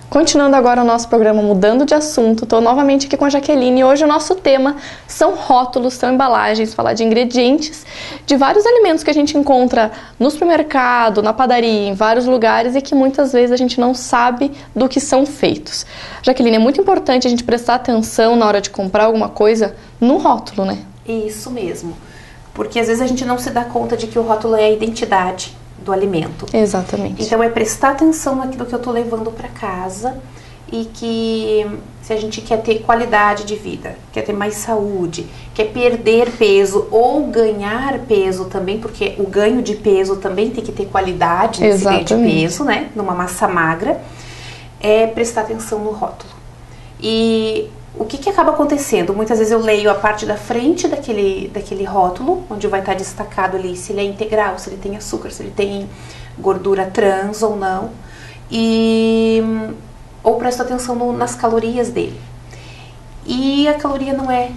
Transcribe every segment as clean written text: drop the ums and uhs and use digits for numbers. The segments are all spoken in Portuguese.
Continuando agora o nosso programa Mudando de Assunto, estou novamente aqui com a Jaqueline e hoje o nosso tema são rótulos, são embalagens, falar de ingredientes de vários alimentos que a gente encontra no supermercado, na padaria, em vários lugares e que muitas vezes a gente não sabe do que são feitos. Jaqueline, é muito importante a gente prestar atenção na hora de comprar alguma coisa no rótulo, né? Isso mesmo, porque às vezes a gente não se dá conta de que o rótulo é a identidade do alimento. Exatamente. Então é prestar atenção naquilo que eu estou levando para casa e que se a gente quer ter qualidade de vida, quer ter mais saúde, quer perder peso ou ganhar peso também, porque o ganho de peso também tem que ter qualidade nesse ganho de peso, né? Numa massa magra, é prestar atenção no rótulo. E o que acaba acontecendo? Muitas vezes eu leio a parte da frente daquele rótulo, onde vai estar destacado ali se ele é integral, se ele tem açúcar, se ele tem gordura trans ou não, ou presto atenção nas calorias dele. E a caloria não é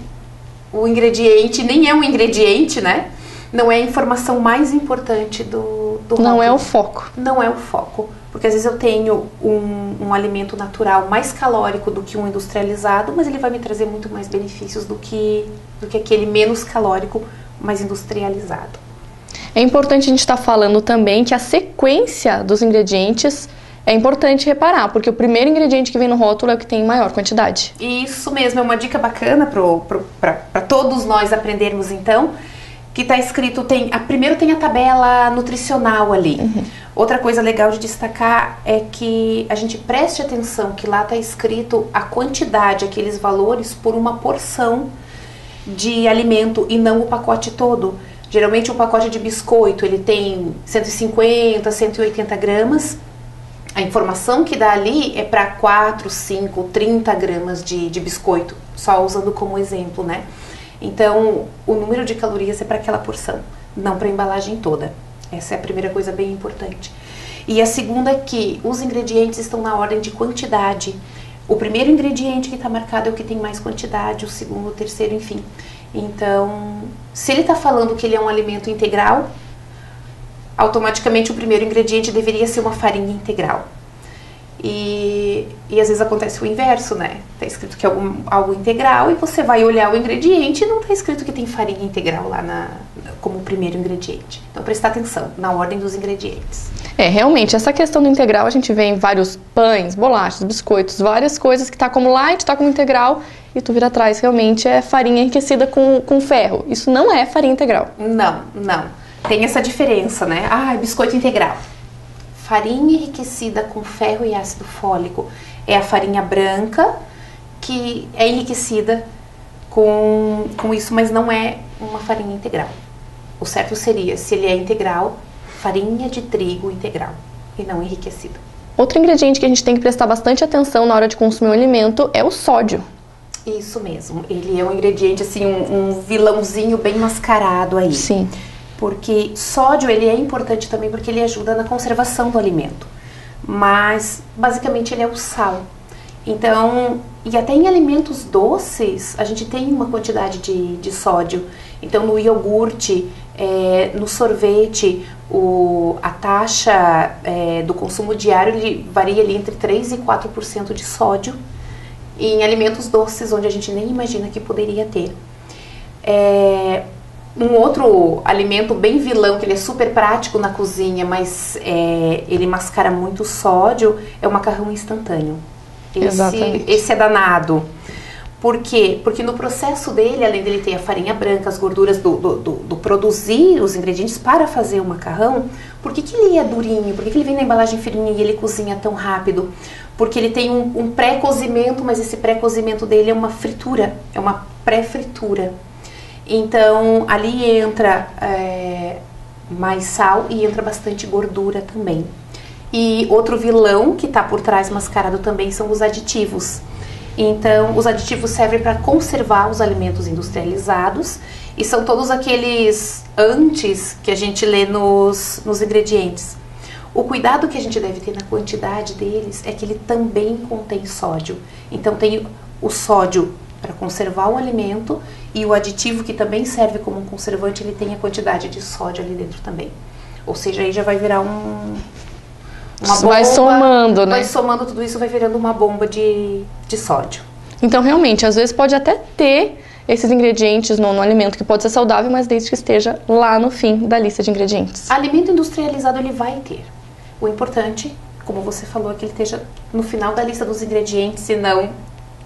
o ingrediente, nem é um ingrediente, né? Não é a informação mais importante do rótulo. Não é o foco. Não é o foco. Porque às vezes eu tenho um alimento natural mais calórico do que um industrializado, mas ele vai me trazer muito mais benefícios do que aquele menos calórico, mais industrializado. É importante a gente estar falando também que a sequência dos ingredientes é importante reparar, porque o primeiro ingrediente que vem no rótulo é o que tem maior quantidade. Isso mesmo, é uma dica bacana para todos nós aprendermos então, que está escrito, primeiro tem a tabela nutricional ali. Outra coisa legal de destacar é que a gente preste atenção que lá está escrito a quantidade, aqueles valores por uma porção de alimento e não o pacote todo. Geralmente um pacote de biscoito ele tem 150, 180 gramas. A informação que dá ali é para 4, 5, 30 gramas de biscoito, só usando como exemplo, né? Então, o número de calorias é para aquela porção, não para a embalagem toda. Essa é a primeira coisa bem importante. E a segunda é que os ingredientes estão na ordem de quantidade. O primeiro ingrediente que está marcado é o que tem mais quantidade, o segundo, o terceiro, enfim. Então, se ele está falando que ele é um alimento integral, automaticamente o primeiro ingrediente deveria ser uma farinha integral. E às vezes acontece o inverso, né? Tá escrito que é algo integral e você vai olhar o ingrediente e não tá escrito que tem farinha integral lá como primeiro ingrediente. Então prestar atenção na ordem dos ingredientes. Realmente, essa questão do integral a gente vê em vários pães, bolachas, biscoitos, várias coisas que tá como light, tá como integral e tu vira atrás, realmente é farinha enriquecida com ferro. Isso não é farinha integral. Não. Tem essa diferença, né? Biscoito integral. Farinha enriquecida com ferro e ácido fólico é a farinha branca que é enriquecida com isso, mas não é uma farinha integral. O certo seria, se ele é integral, farinha de trigo integral e não enriquecida. Outro ingrediente que a gente tem que prestar bastante atenção na hora de consumir um alimento é o sódio. Isso mesmo, ele é um ingrediente, assim, um vilãozinho bem mascarado aí. Sim. Porque sódio ele é importante também porque ele ajuda na conservação do alimento, mas basicamente ele é o sal. Então, e até em alimentos doces a gente tem uma quantidade de sódio. Então no iogurte, no sorvete, a taxa do consumo diário ele varia ali entre 3 e 4% de sódio. E em alimentos doces onde a gente nem imagina que poderia ter. Um outro alimento bem vilão, que ele é super prático na cozinha, mas ele mascara muito sódio, é o macarrão instantâneo. Esse é danado. Por quê? Porque no processo dele, além dele ter a farinha branca, as gorduras do produzir os ingredientes para fazer o macarrão, por que ele é durinho? Por que ele vem na embalagem fininha e ele cozinha tão rápido? Porque ele tem um pré-cozimento, mas esse pré-cozimento dele é uma fritura, é uma pré-fritura. Então, ali entra mais sal e entra bastante gordura também. E outro vilão que está por trás mascarado também são os aditivos. Então, os aditivos servem para conservar os alimentos industrializados e são todos aqueles antes que a gente lê nos ingredientes. O cuidado que a gente deve ter na quantidade deles é que ele também contém sódio. Então, tem o sódio para conservar o alimento e o aditivo que também serve como um conservante, ele tem a quantidade de sódio ali dentro também. Ou seja, aí já vai virar uma bomba, vai somando, né? Vai somando tudo isso, vai virando uma bomba de sódio. Então, realmente, às vezes pode até ter esses ingredientes no alimento que pode ser saudável, mas desde que esteja lá no fim da lista de ingredientes. Alimento industrializado ele vai ter. O importante, como você falou, é que ele esteja no final da lista dos ingredientes e não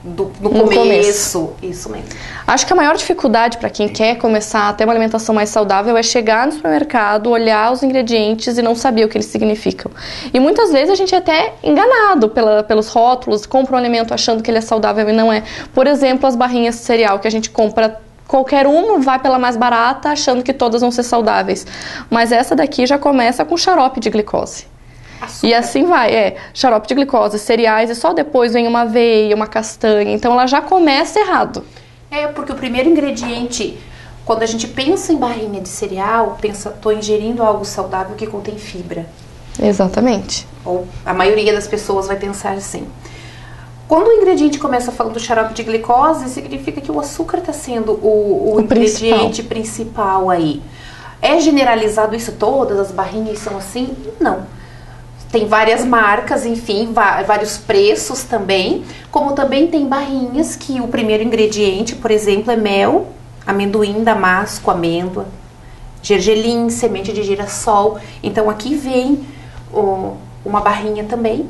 no começo. Isso mesmo. Acho que a maior dificuldade para quem quer começar a ter uma alimentação mais saudável é chegar no supermercado, olhar os ingredientes e não saber o que eles significam. E muitas vezes a gente é até enganado pelos rótulos, compra um alimento achando que ele é saudável e não é. Por exemplo, as barrinhas de cereal que a gente compra, qualquer uma vai pela mais barata achando que todas vão ser saudáveis. Mas essa daqui já começa com xarope de glicose. Açúcar. E assim vai, xarope de glicose, cereais, e só depois vem uma aveia, uma castanha, então ela já começa errado. Porque o primeiro ingrediente, quando a gente pensa em barrinha de cereal, tô ingerindo algo saudável que contém fibra. Exatamente. Ou a maioria das pessoas vai pensar assim. Quando o ingrediente começa falando do xarope de glicose, significa que o açúcar está sendo o ingrediente principal aí. É generalizado isso? Todas as barrinhas são assim? Não. Tem várias marcas, enfim, vários preços também, como também tem barrinhas que o primeiro ingrediente, por exemplo, é mel, amendoim, damasco, amêndoa, gergelim, semente de girassol. Então aqui vem uma barrinha também,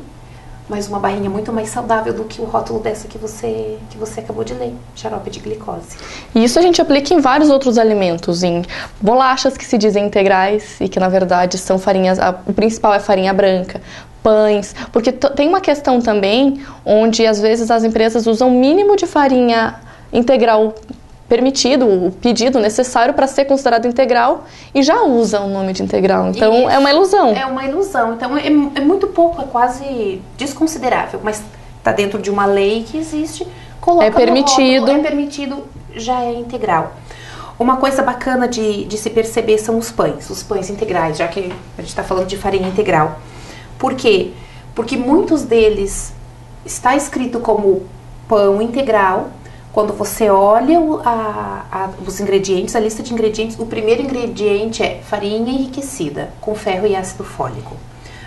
mas uma barrinha muito mais saudável do que o rótulo dessa que você acabou de ler, xarope de glicose. E isso a gente aplica em vários outros alimentos, em bolachas que se dizem integrais e que na verdade são farinhas, o principal é farinha branca, pães, porque tem uma questão também onde às vezes as empresas usam o mínimo de farinha integral permitido, o pedido necessário para ser considerado integral e já usa o nome de integral. Então isso, é uma ilusão. É uma ilusão. Então é muito pouco, é quase desconsiderável, mas está dentro de uma lei que existe. Coloca é permitido. Rótulo, é permitido, já é integral. Uma coisa bacana de se perceber são os pães integrais, já que a gente está falando de farinha integral. Por quê? Porque muitos deles está escrito como pão integral. Quando você olha os ingredientes, a lista de ingredientes, o primeiro ingrediente é farinha enriquecida com ferro e ácido fólico.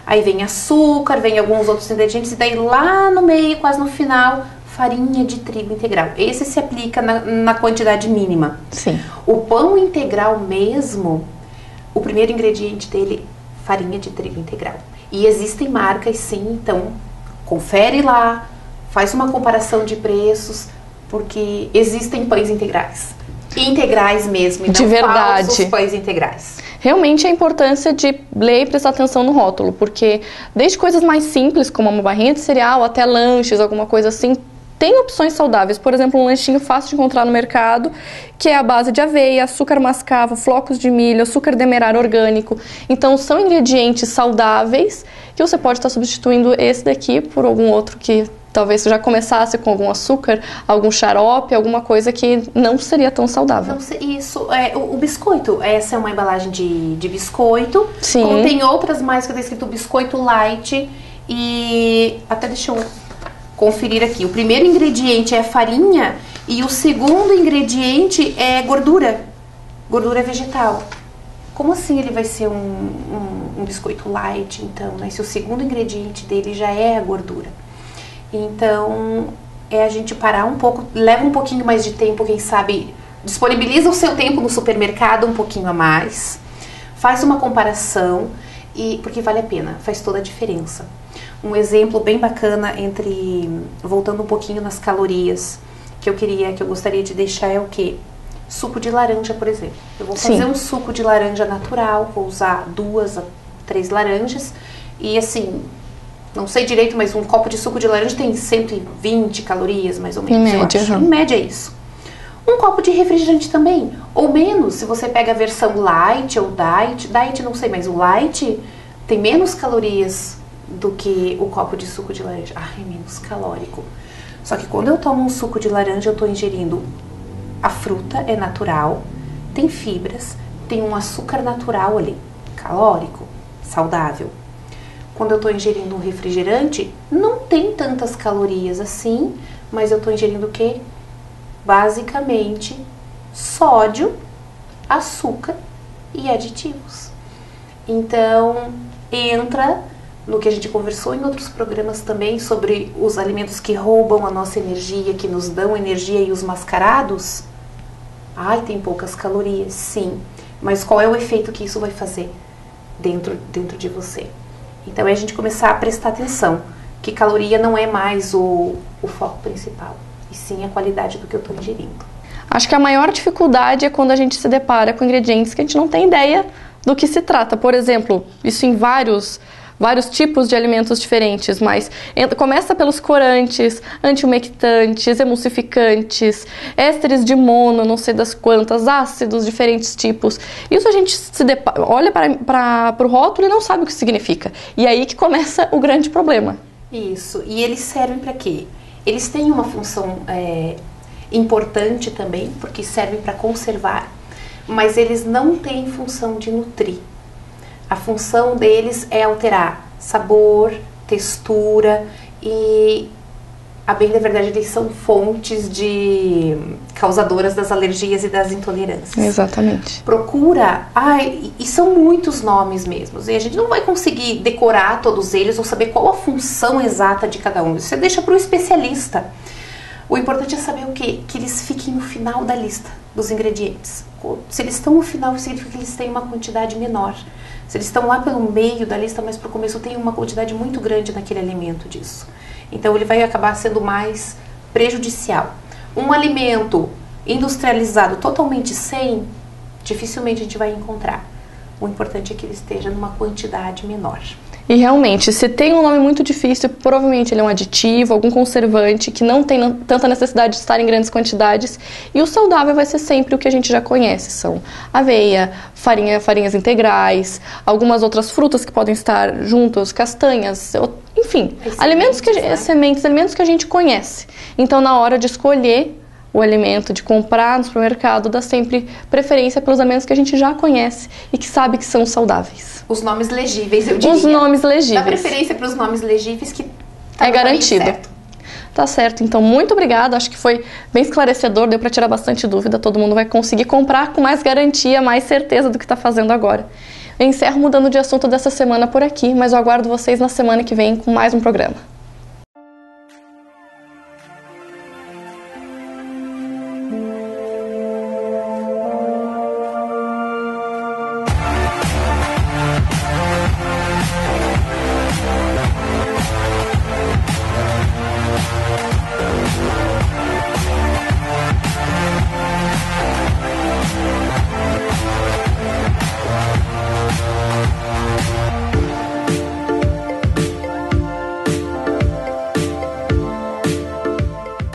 Aí vem açúcar, vem alguns outros ingredientes e daí lá no meio, quase no final, farinha de trigo integral. Esse se aplica na quantidade mínima. Sim. O pão integral mesmo, o primeiro ingrediente dele, farinha de trigo integral. E existem marcas sim, então confere lá, faz uma comparação de preços, porque existem pães integrais. Integrais mesmo, e não de verdade. Falsos pães integrais. Realmente a importância de ler e prestar atenção no rótulo, porque desde coisas mais simples, como uma barrinha de cereal, até lanches, alguma coisa assim, tem opções saudáveis. Por exemplo, um lanchinho fácil de encontrar no mercado, que é a base de aveia, açúcar mascavo, flocos de milho, açúcar demerara orgânico. Então, são ingredientes saudáveis que você pode estar substituindo esse daqui por algum outro que talvez já começasse com algum açúcar, algum xarope, alguma coisa que não seria tão saudável. Isso, o biscoito, essa é uma embalagem de biscoito. Sim. Como tem outras mais que está escrito biscoito light e até deixa eu conferir aqui. O primeiro ingrediente é farinha e o segundo ingrediente é gordura vegetal. Como assim ele vai ser um biscoito light, então, né? Se o segundo ingrediente dele já é a gordura. Então, a gente parar um pouco, leva um pouquinho mais de tempo, quem sabe, disponibiliza o seu tempo no supermercado um pouquinho a mais, faz uma comparação, porque vale a pena, faz toda a diferença. Um exemplo bem bacana voltando um pouquinho nas calorias, que eu gostaria de deixar é o quê? Suco de laranja, por exemplo. Eu vou fazer um suco de laranja natural, vou usar 2 a 3 laranjas e assim, não sei direito, mas um copo de suco de laranja tem 120 calorias, mais ou menos, eu acho. Em média é isso. Um copo de refrigerante também, ou menos, se você pega a versão light ou diet não sei, mas o light tem menos calorias do que o copo de suco de laranja. É menos calórico. Só que quando eu tomo um suco de laranja, eu estou ingerindo a fruta, é natural, tem fibras, tem um açúcar natural ali, calórico, saudável. Quando eu estou ingerindo um refrigerante, não tem tantas calorias assim, mas eu estou ingerindo o quê? Basicamente, sódio, açúcar e aditivos. Então, entra no que a gente conversou em outros programas também sobre os alimentos que roubam a nossa energia, que nos dão energia e os mascarados, ai, tem poucas calorias, sim, mas qual é o efeito que isso vai fazer dentro de você? Então é a gente começar a prestar atenção, que caloria não é mais o foco principal, e sim a qualidade do que eu estou ingerindo. Acho que a maior dificuldade é quando a gente se depara com ingredientes que a gente não tem ideia do que se trata. Por exemplo, isso em vários tipos de alimentos diferentes, mas começa pelos corantes, antiumectantes, emulsificantes, ésteres de mono, não sei das quantas, ácidos, diferentes tipos. Isso a gente olha para o rótulo e não sabe o que significa. E aí que começa o grande problema. Isso. E eles servem para quê? Eles têm uma função importante também, porque servem para conservar, mas eles não têm função de nutrir. A função deles é alterar sabor, textura e, a bem da verdade, eles são fontes causadoras das alergias e das intolerâncias. Exatamente. Procura, e são muitos nomes mesmos, e a gente não vai conseguir decorar todos eles ou saber qual a função exata de cada um. Você deixa para o especialista. O importante é saber o quê? Que eles fiquem no final da lista dos ingredientes. Se eles estão no final, significa que eles têm uma quantidade menor. Se eles estão lá pelo meio da lista, mas para o começo tem uma quantidade muito grande naquele alimento disso. Então ele vai acabar sendo mais prejudicial. Um alimento industrializado totalmente sem, dificilmente a gente vai encontrar. O importante é que ele esteja numa quantidade menor. E realmente, se tem um nome muito difícil, provavelmente ele é um aditivo, algum conservante que não tem tanta necessidade de estar em grandes quantidades. E o saudável vai ser sempre o que a gente já conhece, são aveia, farinhas integrais, algumas outras frutas que podem estar juntos, castanhas, enfim, sementes, alimentos que a gente conhece. Então, na hora de escolher o alimento, de comprar no supermercado, dá sempre preferência pelos alimentos que a gente já conhece e que sabe que são saudáveis. Os nomes legíveis, eu diria. Os nomes legíveis. Dá preferência para os nomes legíveis que é garantido. Certo. Tá certo. Então, muito obrigada. Acho que foi bem esclarecedor, deu para tirar bastante dúvida. Todo mundo vai conseguir comprar com mais garantia, mais certeza do que está fazendo agora. Eu encerro mudando de assunto dessa semana por aqui, mas eu aguardo vocês na semana que vem com mais um programa.